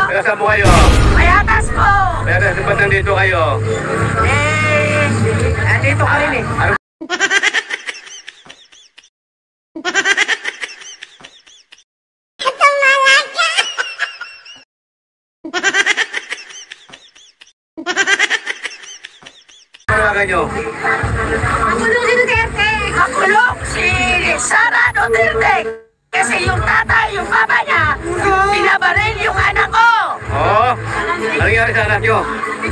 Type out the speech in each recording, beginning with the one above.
Kaya saan po kayo? Payatas po. Payatas, ba't nandito kayo? Nandito ka rin eh. Ano? Panawagan nyo? Makulong si Duterte. Makulong si Sara Duterte. Kasi yung tatay, yung papa niya, binabaril yung anak ko. Oo? Ano nangyari sa anak nyo?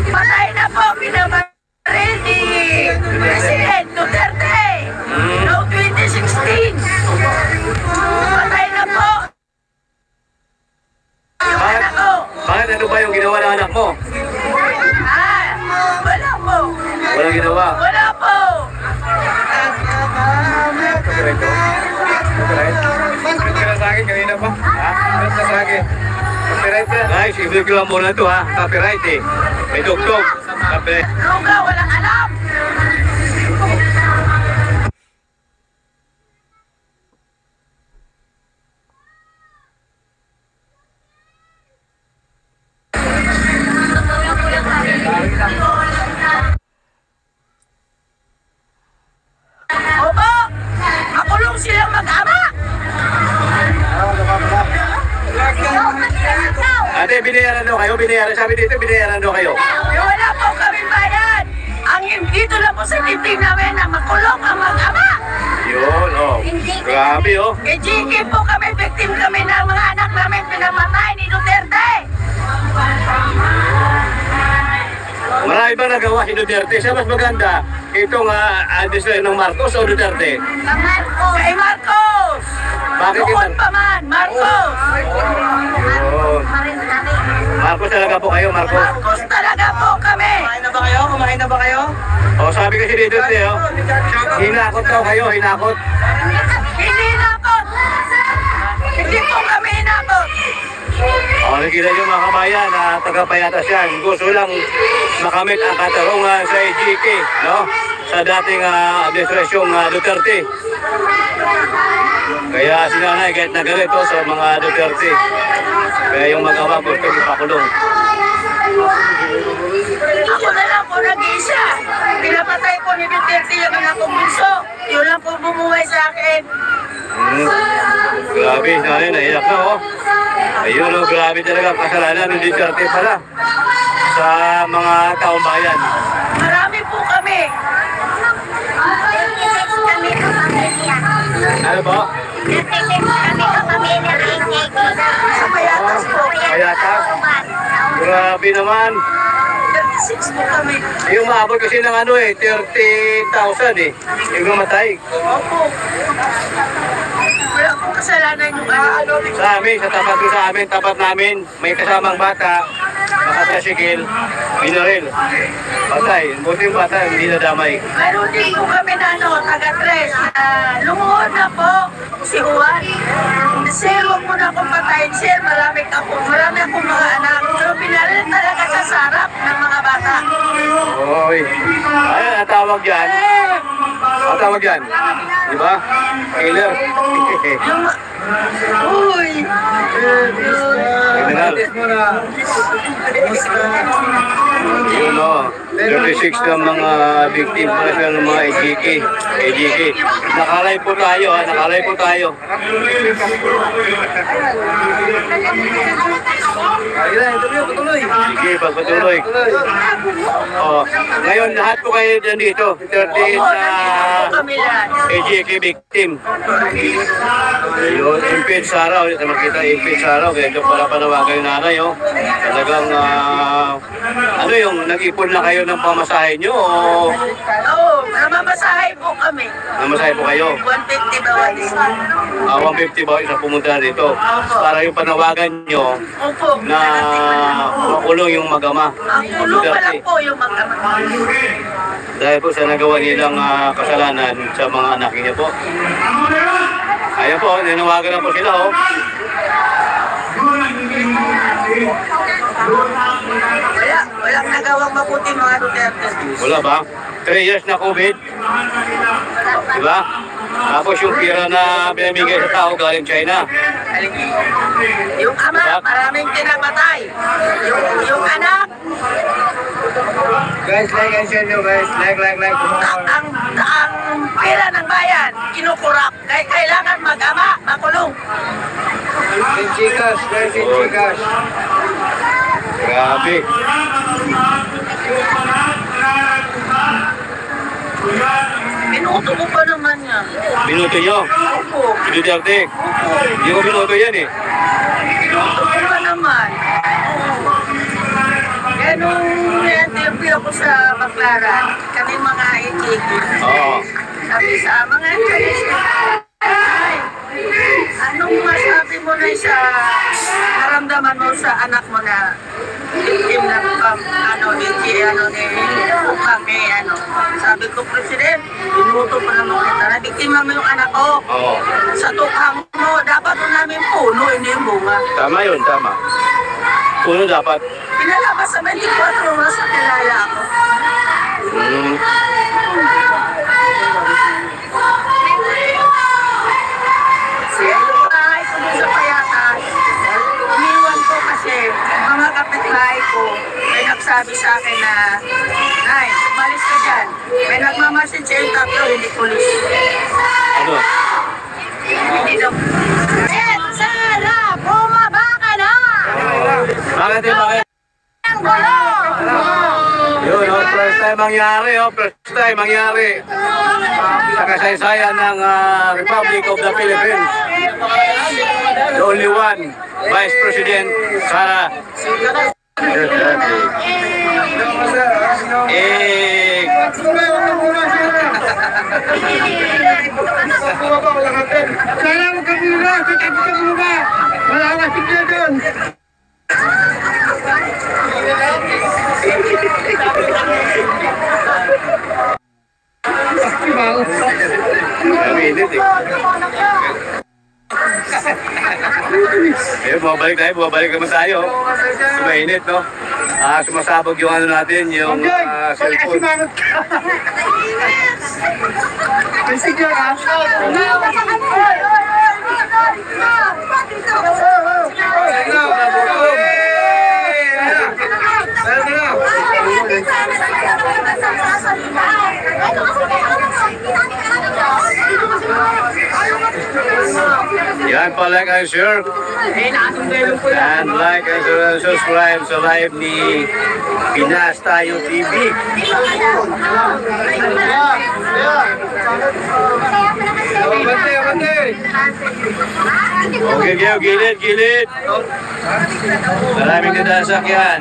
Patay na po, binabaril ni President Duterte. Noong 2016. Patay na po. Yung anak ko. Bakit ano ba yung ginawa ng anak mo? Wala po. Walang ginawa. Wala po. Copyright to? Copyright? Copyright sa akin kanina pa? Ha? Copyright sa akin. Copyright ka? Guys, i-vlog ko lang muna ito ha. Copyright eh. May tugtog. Copyright. Luga, walang alam. Opo, makulong silang mag-ama. Ate, binayaran daw kayo? Binayaran? Sabi dito, binayaran daw kayo? Wala po kami bayan. Ang dito lang po sa titing namin na makulong ang mag-ama. Yun, oh. Grabe, oh. E GK po kami, victim kami ng mga anak namin pinamatay ni Duterte. Marami ba nagawa si Duterte? Siya mas maganda. Itong administration ng Marcos o Duterte? Kay Marcos. Bakit Noon yun? pa man, Marcos. Yun. Marcos talaga po kayo, Marcos. Marcos talaga po kami. Kumain na ba kayo? Kumain na ba kayo? O, sabi kasi dito, oh. Hinakot daw kayo, hinakot. Hindi nakot. Hindi po kami nakot. O, nakikita nyo mga kabayan na taga-payatas yan. Gusto lang makamit ang katarungan sa EJK, no? Sa dating administrasyong Duterte. Kaya si nanay kahit nagalit sa mga Duterte. Kaya yung mag-awa gusto ipakulong. Ako na lang po nag-iisa. Pinapatay po ni Duterte yung anak kong bunso. Yun lang po bumuhay sa akin. Grabe, nanay, naiyak na, oh. Ayun, oh, grabe talaga ang kasalanan ng Duterte pala sa mga taong bayan. Marami po kami. Ano ba? Sa Payatas po. Payatas? Grabe naman. 36 po kami. Yung maabot kasi ng 30,000 eh. Yung namatay. Opo. Wala pong kasalanan yung Sa amin, sa tapat ko sa amin, tapat namin, may kasamang bata, nakatrasikil, binaril. Patay. Buti yung bata, hindi nadamay. Meron din po kami na taga-tres. Lumuhod na po si Juan. Sir, huwag mo na akong patayin. Sir, marami akong mga anak. Pero pinaril talaga sa sarap ng mga bata. Oy. Ay, natawag dyan. Natawag dyan. Di ba? Killer. Uy! Kriminal. Yun o. 36 ng mga victim para sa mga EJK. EJK. Nakalay po tayo ha. Nakalay po tayo. Sige, pagpatuloy. Oh, ngayon lahat po kayo dyan dito. 38 na EJK victim. Yun, impeach sa araw. Ito makita impeach sa araw. Kaya ito para panawagan yung nanay. Oh. Talagang, ano yung nag-ipon na kayo ng pamasahe nyo? O Oo, namamasahay po kami. namasahe po kayo? 150 bawat isa. 150 ba isa pumunta dito? Para yung panawagan nyo Opo. na makulong yung mag-ama. Ang kulong pa lang po yung mag-ama. Dahil po sa nagawa nilang kasalanan sa mga anak niya po. Ayan po, nanawagan na po sila. Oh. Walang nagawang mabuti mga Duterte. Wala ba? 3 years na COVID. Diba? Tapos yung pira na pinamigay sa tao galing China. Yung ama, Diba? maraming pinapatay. Guys, like and share nyo guys. Like. Ang pera ng bayan, kinukurap. Kailangan mag-ama, makulong. In Gcash, guys, in Gcash. Grabe. Minuto ko pa naman yan. Minuto nyo. Opo. Duterte. Hindi ko minuto yan eh. Minuto ko pa naman. Kaya nung na-interview ako sa Baclaran, kami mga itigil. Oo. Sabi sa mga ay, anong masabi mo na sa naramdaman mo sa anak mo na victim ng sabi ko, President, inuto pa naman kita na biktima mo yung anak ko. Oo. Sa tukhang mo, dapat mo namin puno, hindi yung bunga. Tama yun, tama. Puno dapat. Pinalabas sa 24 oras na kilala ako. Hmm. Siya yung bahay ko dun sa Payatas. Umiwan ko kasi mga kapitbahay ko may nagsabi sa akin na, Nay, umalis ka dyan. May nagmamasin siya yung tatlo, hindi pulis. Ano? Hindi daw. Sara, bumaba ka na! Bakit eh, bakit? Ang gulo! Yun, first time mangyari, first time mangyari. Sa kasaysayan ng Republic of the Philippines. The only one, Vice President Sara. Eh, Mainit eh. Bumabalik naman tayo. Mainit, no? Sumasabog yung ano natin, yung cellphone. Yan pa, like and share. And like and subscribe sa live ni Pinas Tayo TV. Okay, gilid. Maraming nadasakyan.